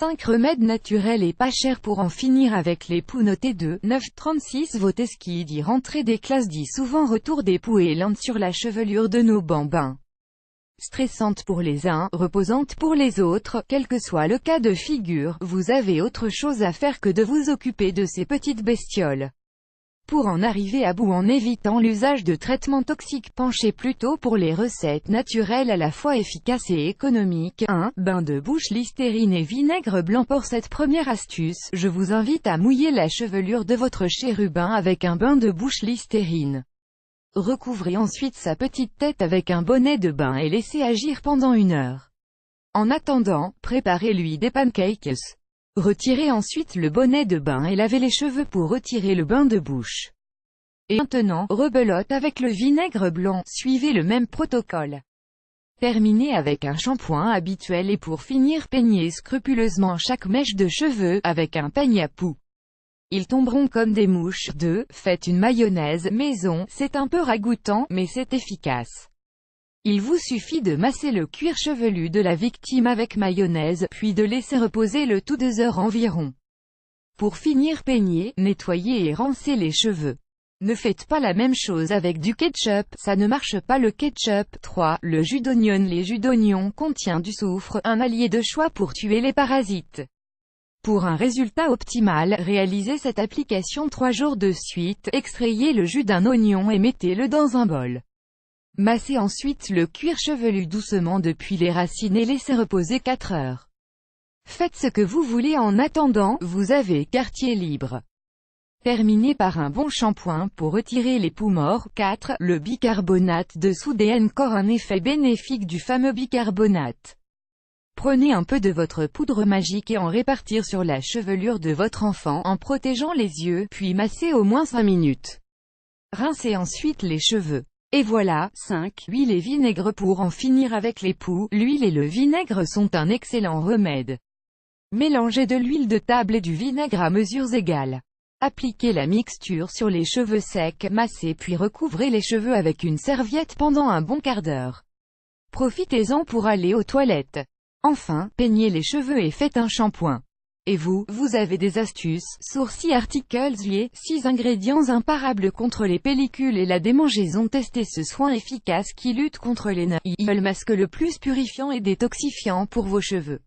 5 remèdes naturels et pas chers pour en finir avec les poux. Notez 2, 9, 36. Voteski dit rentrée des classes dit souvent retour des poux et lente sur la chevelure de nos bambins. Stressante pour les uns, reposante pour les autres, quel que soit le cas de figure, vous avez autre chose à faire que de vous occuper de ces petites bestioles. Pour en arriver à bout en évitant l'usage de traitements toxiques, penchez plutôt pour les recettes naturelles à la fois efficaces et économiques. 1. Bain de bouche Listerine et vinaigre blanc. Pour cette première astuce, je vous invite à mouiller la chevelure de votre chérubin avec un bain de bouche Listerine. Recouvrez ensuite sa petite tête avec un bonnet de bain et laissez agir pendant 1 heure. En attendant, préparez-lui des pancakes. Retirez ensuite le bonnet de bain et lavez les cheveux pour retirer le bain de bouche. Et maintenant, rebelote avec le vinaigre blanc, suivez le même protocole. Terminez avec un shampoing habituel et pour finir peignez scrupuleusement chaque mèche de cheveux avec un peigne à poux. Ils tomberont comme des mouches. 2. Faites une mayonnaise maison, c'est un peu ragoûtant, mais c'est efficace. Il vous suffit de masser le cuir chevelu de la victime avec mayonnaise, puis de laisser reposer le tout 2 heures environ. Pour finir peignez, nettoyez et rincez les cheveux. Ne faites pas la même chose avec du ketchup, ça ne marche pas le ketchup. 3. Le jus d'oignon. Les jus d'oignon contient du soufre, un allié de choix pour tuer les parasites. Pour un résultat optimal, réalisez cette application 3 jours de suite, extrayez le jus d'un oignon et mettez-le dans un bol. Massez ensuite le cuir chevelu doucement depuis les racines et laissez reposer 4 heures. Faites ce que vous voulez en attendant, vous avez quartier libre. Terminez par un bon shampoing pour retirer les poux morts. 4. Le bicarbonate de soude et encore un effet bénéfique du fameux bicarbonate. Prenez un peu de votre poudre magique et en répartir sur la chevelure de votre enfant, en protégeant les yeux, puis massez au moins 5 minutes. Rincez ensuite les cheveux. Et voilà. 5. Huile et vinaigre. Pour en finir avec les poux, l'huile et le vinaigre sont un excellent remède. Mélangez de l'huile de table et du vinaigre à mesures égales. Appliquez la mixture sur les cheveux secs, massez puis recouvrez les cheveux avec une serviette pendant un bon quart d'heure. Profitez-en pour aller aux toilettes. Enfin, peignez les cheveux et faites un shampoing. Et vous avez des astuces, sourcils articles liés, 6 ingrédients imparables contre les pellicules et la démangeaison. Testez ce soin efficace qui lutte contre les nœuds. Il masque le plus purifiant et détoxifiant pour vos cheveux.